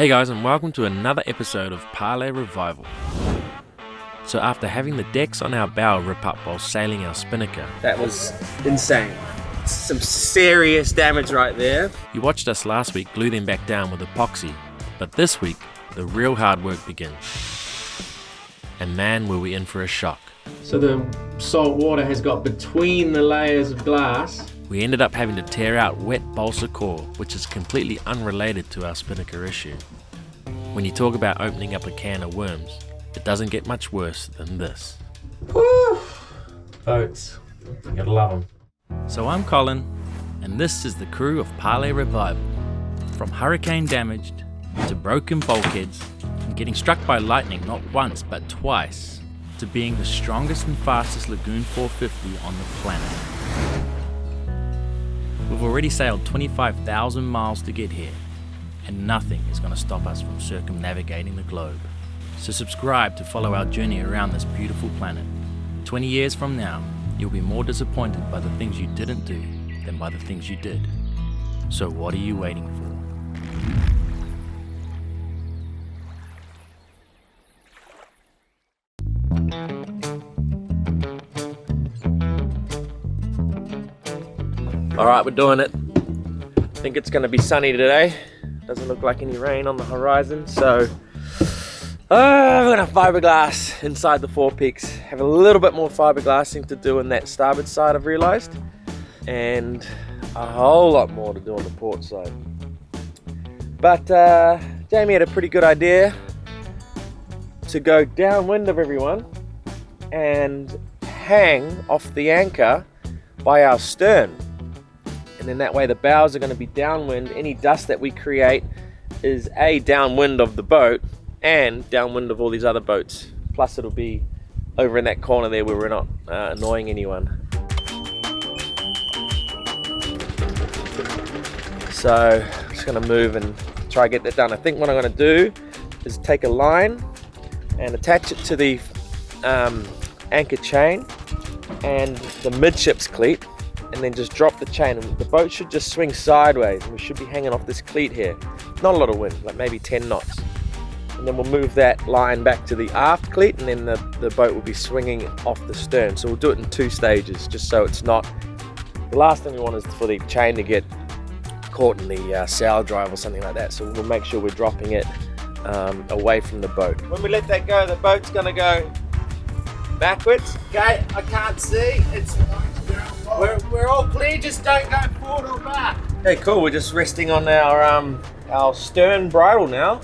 Hey guys, and welcome to another episode of Parlay Revival. So after having the decks on our bow rip up while sailing our spinnaker, that was insane. Some serious damage right there. You watched us last week glue them back down with epoxy, but this week the real hard work begins. And man, were we in for a shock. So the salt water has got between the layers of glass. We ended up having to tear out wet balsa core, which is completely unrelated to our spinnaker issue. When you talk about opening up a can of worms, it doesn't get much worse than this. Woo! Boats, you gotta love them. So I'm Colin, and this is the crew of Parlay Revival. From hurricane damaged to broken bulkheads and getting struck by lightning not once but twice, to being the strongest and fastest Lagoon 450 on the planet. We've already sailed 25,000 miles to get here, and nothing is going to stop us from circumnavigating the globe. So subscribe to follow our journey around this beautiful planet. 20 years from now, you'll be more disappointed by the things you didn't do than by the things you did. So what are you waiting for? Alright, we're doing it. I think it's going to be sunny today. Doesn't look like any rain on the horizon, so we're going to fiberglass inside the forepeaks. Have a little bit more fiberglassing to do on that starboard side, I've realised, and a whole lot more to do on the port side. But Jamie had a pretty good idea to go downwind of everyone and hang off the anchor by our stern. And then that way the bows are going to be downwind. Any dust that we create is downwind of the boat and downwind of all these other boats. Plus it'll be over in that corner there where we're not annoying anyone. So I'm just going to move and try to get that done. I think what I'm going to do is take a line and attach it to the anchor chain and the midships cleat, and then just drop the chain, and the boat should just swing sideways, and we should be hanging off this cleat here. Not a lot of wind, like maybe 10 knots. And then we'll move that line back to the aft cleat, and then the boat will be swinging off the stern. So we'll do it in 2 stages, just so it's not, the last thing we want is for the chain to get caught in the sail drive or something like that. So we'll make sure we're dropping it away from the boat. When we let that go, the boat's gonna go backwards. Okay, I can't see, we're all clear, just don't go forward or back. Okay, cool, we're just resting on our stern bridle now.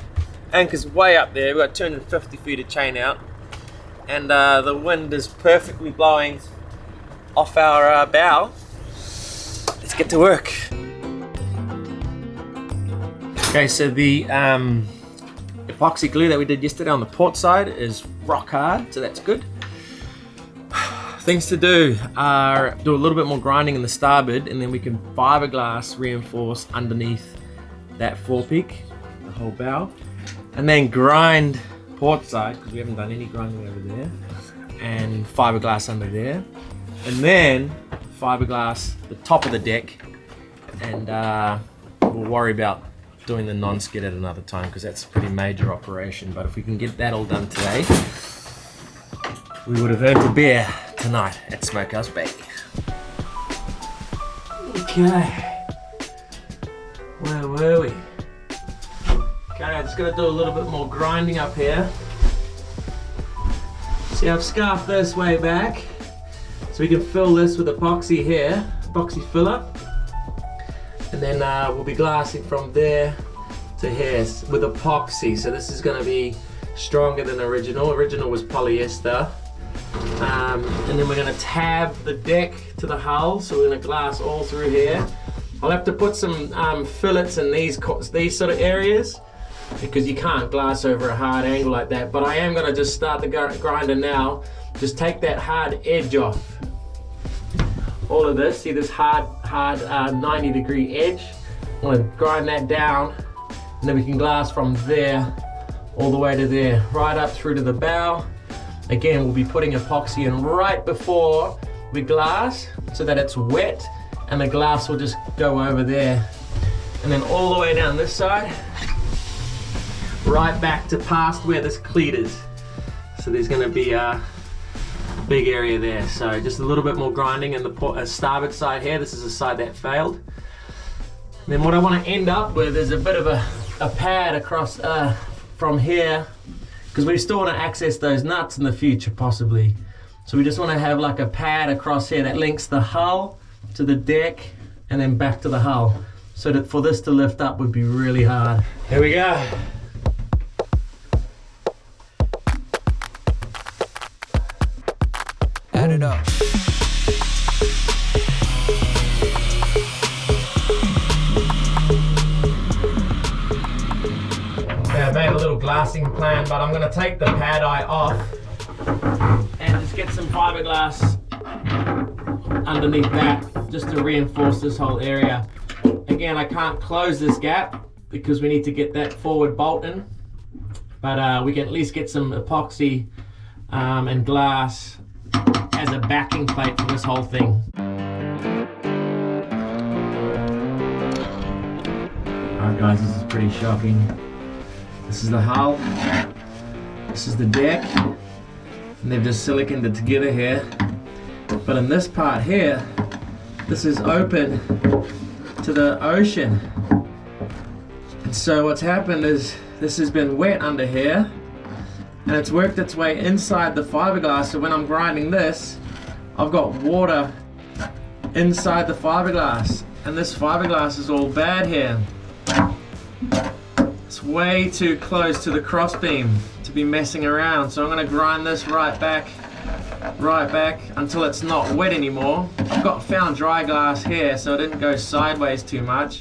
Anchor's way up there, we've got 250 feet of chain out, and the wind is perfectly blowing off our bow. Let's get to work. Okay, so the epoxy glue that we did yesterday on the port side is rock hard, so that's good. Things to do are do a little bit more grinding in the starboard, and then we can fiberglass reinforce underneath that forepeak, the whole bow, and then grind port side, because we haven't done any grinding over there, and fiberglass under there, and then fiberglass the top of the deck, and we'll worry about doing the non-skid at another time, because that's a pretty major operation. But if we can get that all done today, we would have earned a beer tonight at Smokehouse Bay. Okay, where were we? Okay, I'm just gonna do a little bit more grinding up here. See, I've scarfed this way back, so we can fill this with epoxy here, epoxy filler, and then we'll be glassing from there to here with epoxy. So this is gonna be stronger than original. Original was polyester. And then we're going to tab the deck to the hull, so we're going to glass all through here. I'll have to put some fillets in these sort of areas, because you can't glass over a hard angle like that. But I am going to just start the grinder now. Just take that hard edge off. All of this, see this hard 90-degree edge? I'm going to grind that down, and then we can glass from there all the way to there, right up through to the bow. Again, we'll be putting epoxy in right before we glass, so that it's wet, and the glass will just go over there. And then all the way down this side, right back to past where this cleat is. So there's going to be a big area there. So just a little bit more grinding in the starboard side here. This is the side that failed. And then what I want to end up with is a bit of a pad across from here, because we still want to access those nuts in the future possibly. So we just want to have like a pad across here that links the hull to the deck and then back to the hull. So that for this to lift up would be really hard. Here we go. Add it up. I made a little glassing plan, but I'm going to take the pad eye off and just get some fiberglass underneath that just to reinforce this whole area. Again, I can't close this gap because we need to get that forward bolt in, but we can at least get some epoxy and glass as a backing plate for this whole thing. Alright guys, this is pretty shocking. This is the hull, this is the deck, and they've just siliconed it together here. But in this part here, this is open to the ocean. And so what's happened is this has been wet under here, and it's worked its way inside the fiberglass. So when I'm grinding this, I've got water inside the fiberglass, and this fiberglass is all bad here. It's way too close to the crossbeam to be messing around, so I'm going to grind this right back until it's not wet anymore. I've found dry glass here, so it didn't go sideways too much,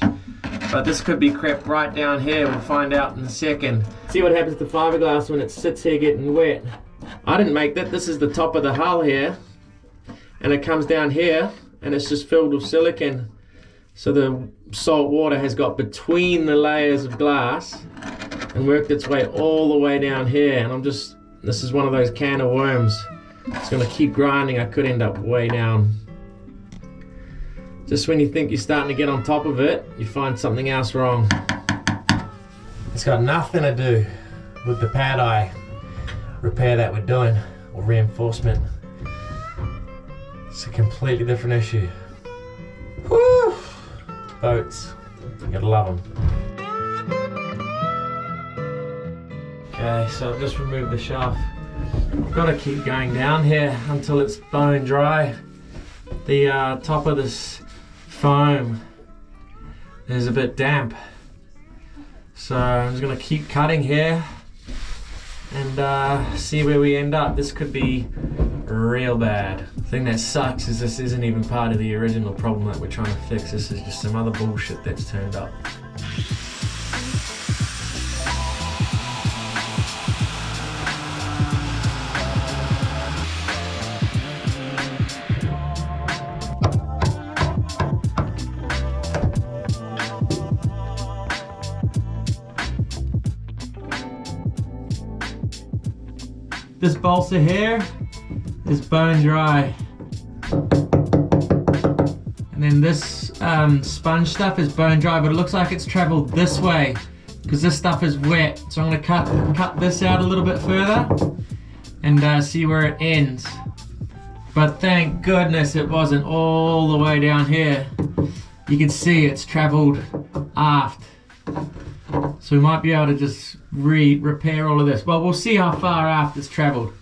but this could be crept right down here. We'll find out in a second. See what happens to fiberglass when it sits here getting wet. I didn't make that. This is the top of the hull here, and it comes down here and it's just filled with silicon. So the salt water has got between the layers of glass and worked its way all the way down here. And this is one of those can of worms. It's gonna keep grinding. I could end up way down. Just when you think you're starting to get on top of it, you find something else wrong. It's got nothing to do with the pad eye repair that we're doing, or reinforcement. It's a completely different issue. Woo! Boats, you gotta love them. Okay, so I've just removed the shaft. I've got to keep going down here until it's bone dry. The top of this foam is a bit damp, so I'm just going to keep cutting here and see where we end up. This could be real bad. The thing that sucks is this isn't even part of the original problem that we're trying to fix. This is just some other bullshit that's turned up. This balsa here is bone dry, and then this sponge stuff is bone dry, but it looks like it's traveled this way because this stuff is wet. So I'm going to cut this out a little bit further and see where it ends. But thank goodness it wasn't all the way down here. You can see it's traveled aft. So we might be able to just repair all of this. Well, we'll see how far aft it's traveled.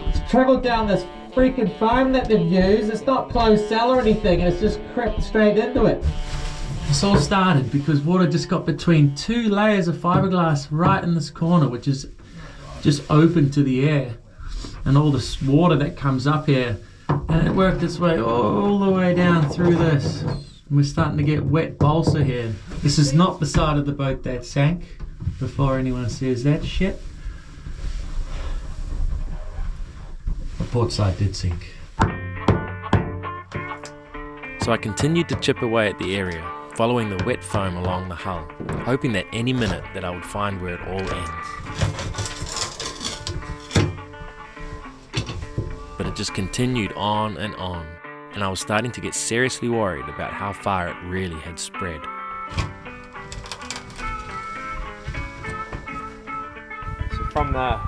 It's traveled down this freaking foam that they've used. It's not closed cell or anything, and it's just crept straight into it. This all started because water just got between two layers of fiberglass right in this corner, which is just open to the air, and all this water that comes up here, and it worked its way all the way down through this, and we're starting to get wet balsa here. This is not the side of the boat that sank, before anyone says that shit. The port side did sink. So I continued to chip away at the area, following the wet foam along the hull, hoping that any minute that I would find where it all ends. it just continued on, and I was starting to get seriously worried about how far it really had spread. So from the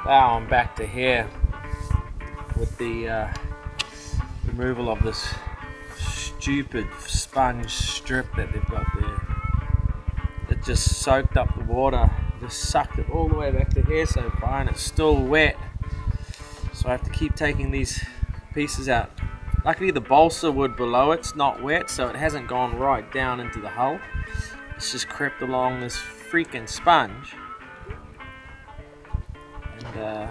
bow on back to here, with the removal of this stupid sponge strip that they've got there, it just soaked up the water, just sucked it all the way back to here so far, and it's still wet. So I have to keep taking these pieces out. Luckily the balsa wood below it's not wet, so it hasn't gone right down into the hull. It's just crept along this freaking sponge, and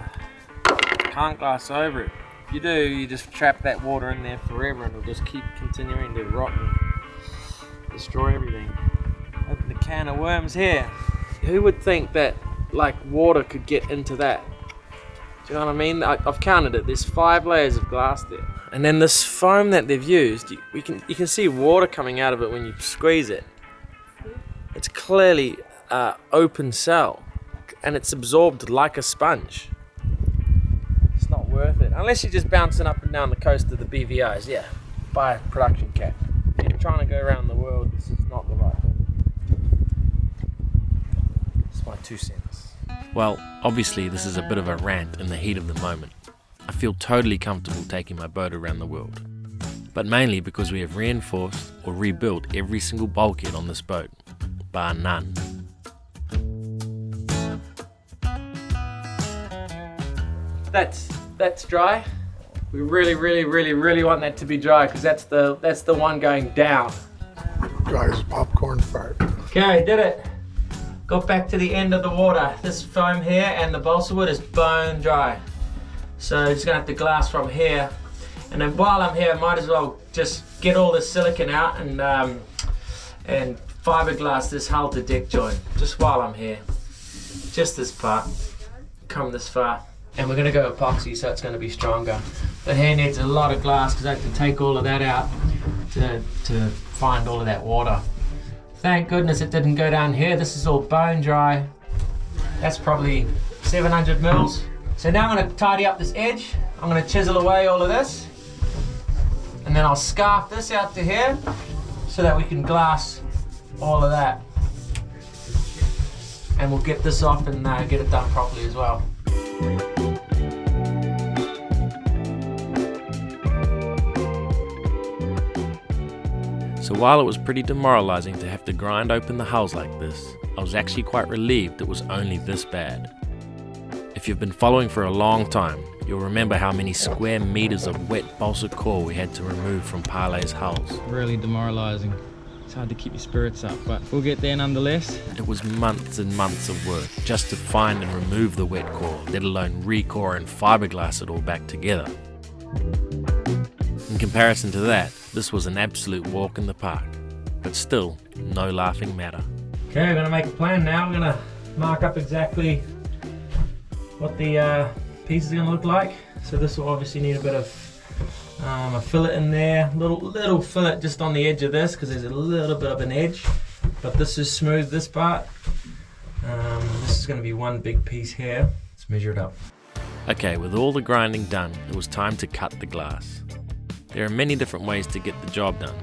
can't glass over it. If you do, you just trap that water in there forever, and it'll just keep continuing to rot and destroy everything. Open a can of worms here. Who would think that like water could get into that? Do you know what I mean? I've counted it. There's 5 layers of glass there, and then this foam that they've used, you can see water coming out of it when you squeeze it. It's clearly open cell, and it's absorbed like a sponge. It's not worth it unless you're just bouncing up and down the coast of the BVIs. Yeah, buy a production cat. If you're trying to go around the world, this is not the right thing. It's my 2 cents. Well, obviously this is a bit of a rant in the heat of the moment. I feel totally comfortable taking my boat around the world, but mainly because we have reinforced or rebuilt every single bulkhead on this boat, bar none. That's dry. We really want that to be dry, because that's the one going down. Dry as a popcorn fart. Okay, did it. Got back to the end of the water. This foam here and the balsa wood is bone dry. So just gonna have to glass from here. And then while I'm here, I might as well just get all this silicone out and fiberglass this hull to deck joint, just while I'm here. Just this part, come this far. And we're gonna go epoxy, so it's gonna be stronger. But here needs a lot of glass, because I have to take all of that out to find all of that water. Thank goodness it didn't go down here. This is all bone dry. That's probably 700 mils. So now I'm gonna tidy up this edge. I'm gonna chisel away all of this. And then I'll scarf this out to here so that we can glass all of that. And we'll get this off and get it done properly as well. So while it was pretty demoralizing to have to grind open the hulls like this, I was actually quite relieved it was only this bad. If you've been following for a long time, you'll remember how many square meters of wet balsa core we had to remove from Parlay's hulls. Really demoralizing. It's hard to keep your spirits up, but we'll get there nonetheless. It was months and months of work just to find and remove the wet core, let alone re-core and fiberglass it all back together. In comparison to that, this was an absolute walk in the park, but still no laughing matter. Okay, we're gonna make a plan now. We're gonna mark up exactly what the piece is gonna look like. So this will obviously need a bit of a fillet in there, little fillet just on the edge of this, because there's a little bit of an edge, but this is smooth, this part. This is gonna be one big piece here. Let's measure it up. Okay, with all the grinding done, it was time to cut the glass. There are many different ways to get the job done,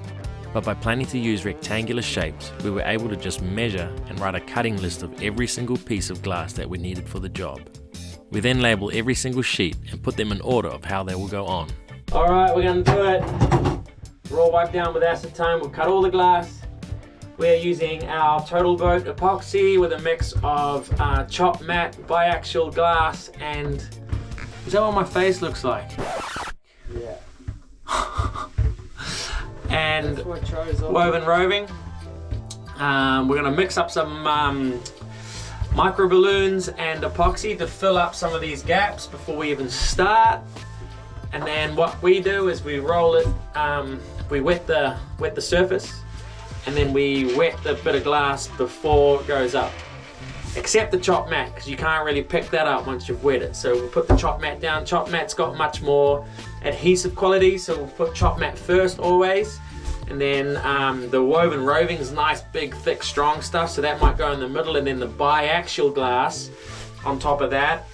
but by planning to use rectangular shapes, we were able to just measure and write a cutting list of every single piece of glass that we needed for the job. We then label every single sheet and put them in order of how they will go on. All right, we're gonna do it. Raw wipe down with acetone. We'll cut all the glass. We're using our total boat epoxy with a mix of chopped matte, biaxial glass, and is that what my face looks like? Yeah. And woven roving. We're gonna mix up some micro balloons and epoxy to fill up some of these gaps before we even start. And then what we do is we roll it, we wet the surface, and then we wet the bit of glass before it goes up. Except the chopped matte, because you can't really pick that up once you've wet it. So we'll put the chopped matte down. Chopped matte's got much more adhesive quality, so we'll put chopped matte first always. And then the woven roving is nice, big, thick, strong stuff, so that might go in the middle, and then the biaxial glass on top of that.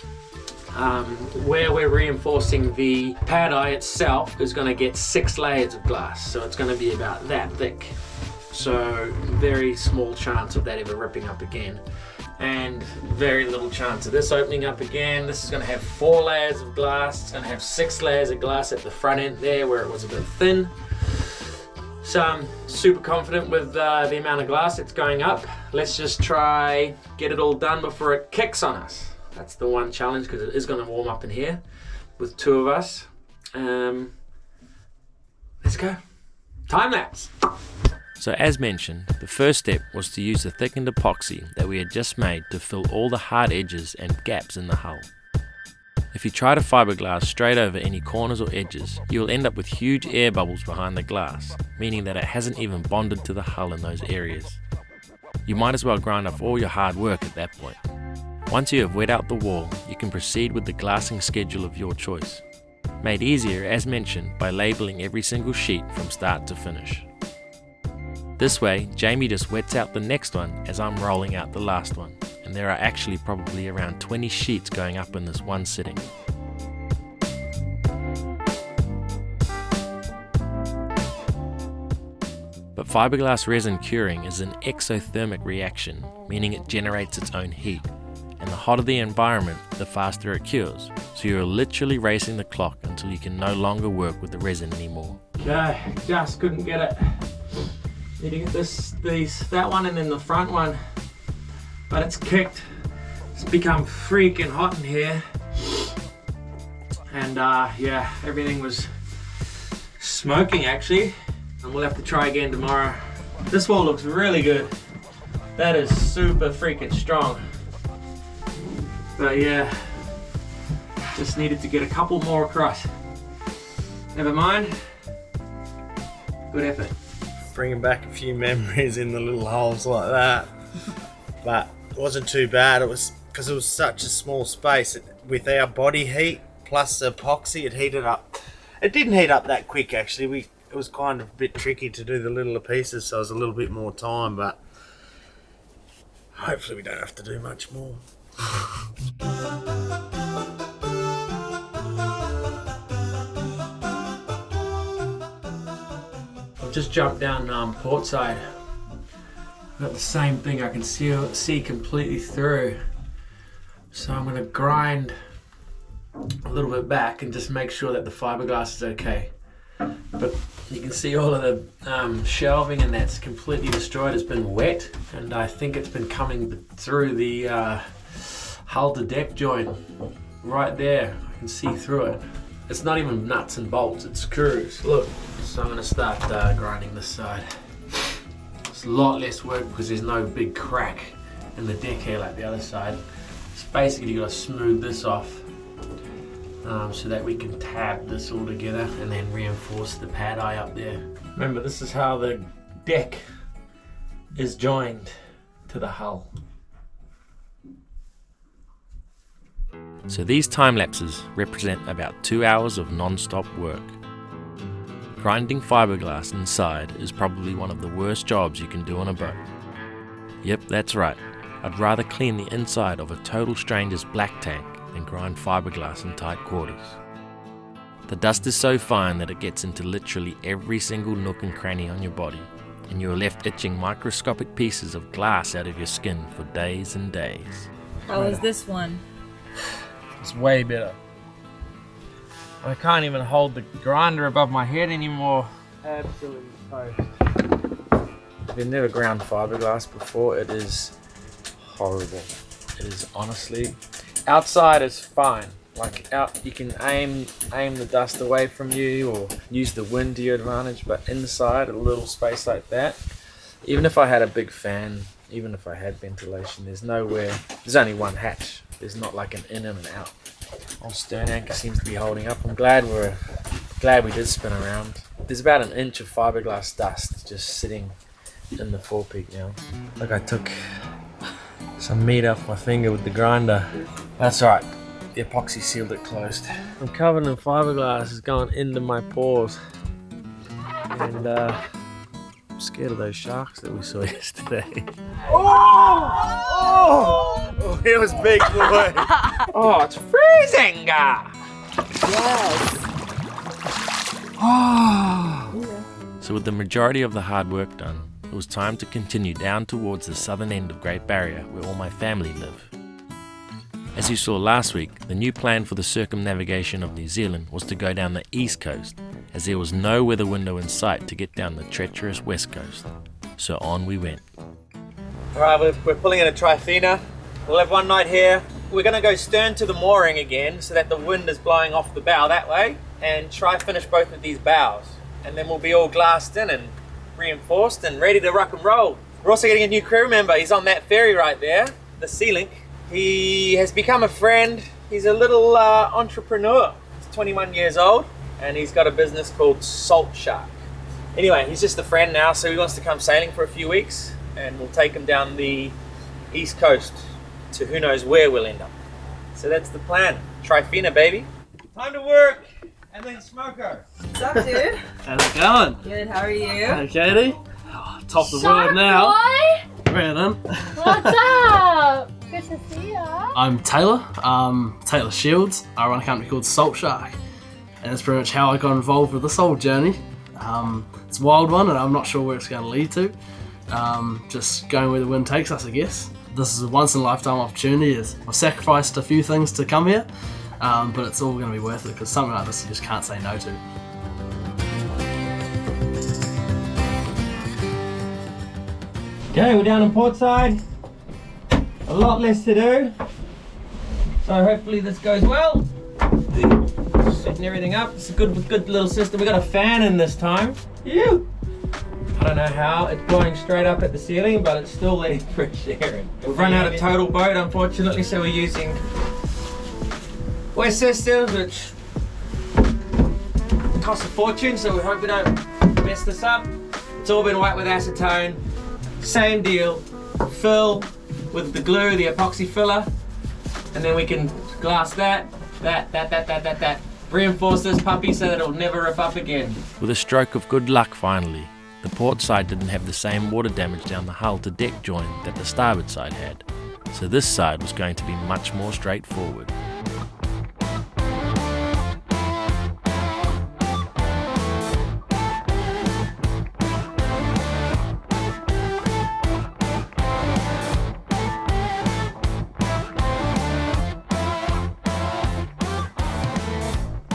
where we're reinforcing the pad eye itself is going to get 6 layers of glass, so it's going to be about that thick. So very small chance of that ever ripping up again, and very little chance of this opening up again. This is going to have 4 layers of glass. It's going to have 6 layers of glass at the front end there where it was a bit thin. So I'm super confident with the amount of glass that's going up. Let's just try get it all done before it kicks on us. That's the one challenge, because it is going to warm up in here with 2 of us. Let's go. Time lapse. So as mentioned, the first step was to use the thickened epoxy that we had just made to fill all the hard edges and gaps in the hull. If you try to fiberglass straight over any corners or edges, you will end up with huge air bubbles behind the glass, meaning that it hasn't even bonded to the hull in those areas. You might as well grind off all your hard work at that point. Once you have wet out the wall, you can proceed with the glassing schedule of your choice, made easier as mentioned by labeling every single sheet from start to finish. This way, Jamie just wets out the next one as I'm rolling out the last one, and there are actually probably around 20 sheets going up in this one sitting. But fiberglass resin curing is an exothermic reaction, meaning it generates its own heat, and the hotter the environment, the faster it cures, so you're literally racing the clock until you can no longer work with the resin anymore. Okay, just couldn't get it. Need to get that one and then the front one, but it's kicked. It's become freaking hot in here, and yeah, everything was smoking actually, and we'll have to try again tomorrow. This wall looks really good. That is super freaking strong. But yeah, just needed to get a couple more across. Never mind. Good effort. Bringing back a few memories in the little holes like that, but it wasn't too bad. It was because it was such a small space. With our body heat plus the epoxy, it heated up. It didn't heat up that quick actually. It was kind of a bit tricky to do the littler pieces, so it was a little bit more time, but hopefully we don't have to do much more. Just jumped down port side. Got the same thing I can see completely through. So I'm going to grind a little bit back and just make sure that the fiberglass is okay. But you can see all of the shelving and that's completely destroyed. It's been wet, and I think it's been coming through the hull to deck joint right there. I can see through it. It's not even nuts and bolts, it's screws. Look. So I'm going to start grinding this side. It's a lot less work because there's no big crack in the deck here like the other side. It's basically got to smooth this off so that we can tab this all together and then reinforce the pad eye up there. Remember, this is how the deck is joined to the hull. So these time lapses represent about 2 hours of non-stop work. Grinding fiberglass inside is probably one of the worst jobs you can do on a boat. Yep, that's right. I'd rather clean the inside of a total stranger's black tank than grind fiberglass in tight quarters. The dust is so fine that it gets into literally every single nook and cranny on your body, and you are left itching microscopic pieces of glass out of your skin for days and days. How was this one? It's way better. I can't even hold the grinder above my head anymore. Absolutely toast. If you've never ground fiberglass before, it is horrible. It is honestly, outside is fine. Like out, you can aim the dust away from you or use the wind to your advantage. But inside, a little space like that, even if I had a big fan, even if I had ventilation, there's nowhere. There's only one hatch. There's not like an in and an out. Old stern anchor seems to be holding up. I'm glad we did spin around. There's about an inch of fiberglass dust just sitting in the forepeak now. Like I took some meat off my finger with the grinder. That's alright. The epoxy sealed it closed. I'm covered in fiberglass. It's gone into my pores. And scared of those sharks that we saw yesterday. Oh, it was big, boy. Oh, it's freezing. So with the majority of the hard work done, it was time to continue down towards the southern end of Great Barrier where all my family live. As you saw last week, the new plan for the circumnavigation of New Zealand was to go down the east coast, as there was no weather window in sight to get down the treacherous west coast. So on we went. Alright, we're pulling in a Trifina. We'll have one night here. We're going to go stern to the mooring again so that the wind is blowing off the bow that way, and try finish both of these bows. And then we'll be all glassed in and reinforced and ready to rock and roll. We're also getting a new crew member. He's on that ferry right there, the Sea Link. He has become a friend. He's a little entrepreneur. He's 21 years old and he's got a business called Salt Shark. Anyway, he's just a friend now, so he wants to come sailing for a few weeks and we'll take him down the east coast to who knows where we'll end up. So that's the plan. Trifina, baby. Time to work and then smoko. What's up, dude? How's it going? Good, how are you? Hey, Katie. Oh, top of the world now. Boy, Brandon. what's up? Good to see ya. I'm Taylor. Taylor Shields. I run a company called Salt Shark. And that's pretty much how I got involved with this whole journey. It's a wild one and I'm not sure where it's going to lead to. Just going where the wind takes us, I guess. This is a once in a lifetime opportunity. I've sacrificed a few things to come here, but it's all going to be worth it because something like this you just can't say no to. Okay, we're down on port side. A lot less to do. So hopefully this goes well. Setting everything up. It's a good little system. We got a fan in this time. Ew. I don't know how. It's blowing straight up at the ceiling, but it's still letting fresh air in. We've run out of total boat, unfortunately, so we're using West systems, which cost a fortune, so we hope we don't mess this up. It's all been wet with acetone. Same deal. Fill with the glue, the epoxy filler, and then we can glass that. Reinforce this puppy so that it'll never rip up again. With a stroke of good luck finally, the port side didn't have the same water damage down the hull to deck joint that the starboard side had, so this side was going to be much more straightforward.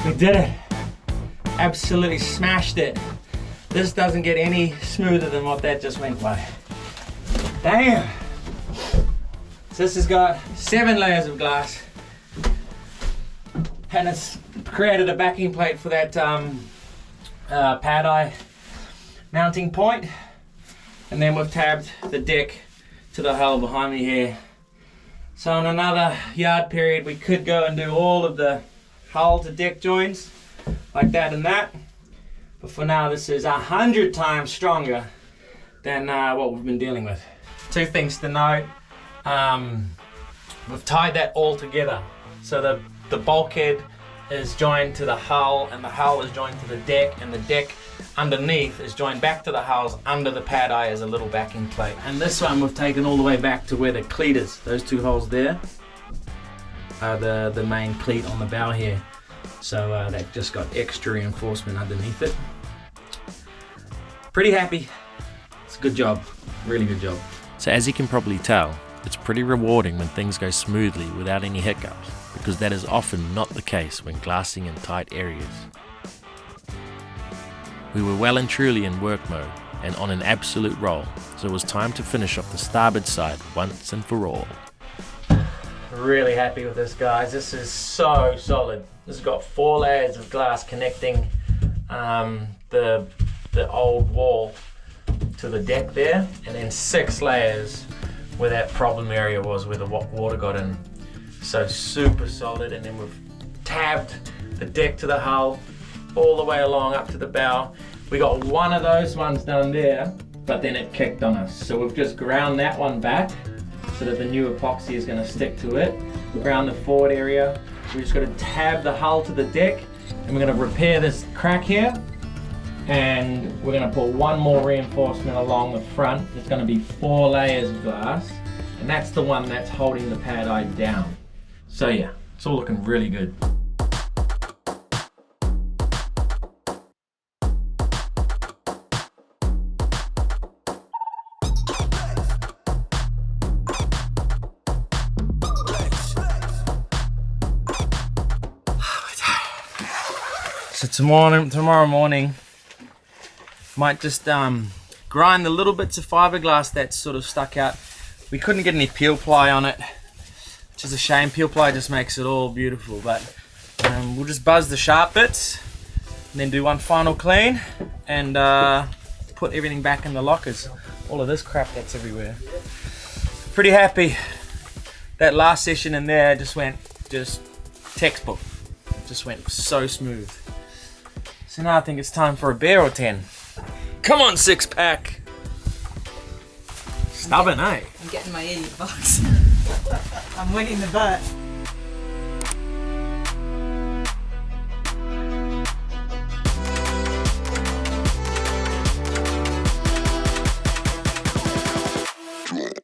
We did it. Absolutely smashed it. This doesn't get any smoother than what that just went by. Damn. So this has got 7 layers of glass. And it's created a backing plate for that pad eye mounting point. And then we've tabbed the deck to the hull behind me here. So in another yard period, we could go and do all of the hull to deck joints like that and that, but for now this is 100 times stronger than what we've been dealing with. 2 things to note. We've tied that all together, so the bulkhead is joined to the hull and the hull is joined to the deck, and the deck underneath is joined back to the hulls under the pad eye as a little backing plate. And this one we've taken all the way back to where the cleat is. Those 2 holes there are the main cleat on the bow here, so they've just got extra reinforcement underneath it. Pretty happy. It's a good job, really good job. So as you can probably tell, it's pretty rewarding when things go smoothly without any hiccups, because that is often not the case when glassing in tight areas. We were well and truly in work mode and on an absolute roll, so it was time to finish off the starboard side once and for all. Really happy with this, guys. This is so solid. This has got 4 layers of glass connecting the old wall to the deck there, and then 6 layers where that problem area was, where the water got in. So super solid, and then we've tabbed the deck to the hull all the way along up to the bow. We got one of those ones down there, but then it kicked on us. So we've just ground that one back so that the new epoxy is going to stick to it. Ground the forward area. We're just going to tab the hull to the deck, and we're going to repair this crack here. And we're gonna put one more reinforcement along the front. There's gonna be 4 layers of glass, and that's the one that's holding the pad eye down. So yeah, it's all looking really good. So tomorrow morning, might just grind the little bits of fiberglass that's sort of stuck out. We couldn't get any peel ply on it, which is a shame. Peel ply just makes it all beautiful, but we'll just buzz the sharp bits and then do one final clean and put everything back in the lockers. All of this crap that's everywhere. Pretty happy. That last session in there just textbook. Just went so smooth. So now I think it's time for a beer or 10. Come on, 6-pack. Stubborn, eh? I'm getting my earbuds. I'm winning the bet.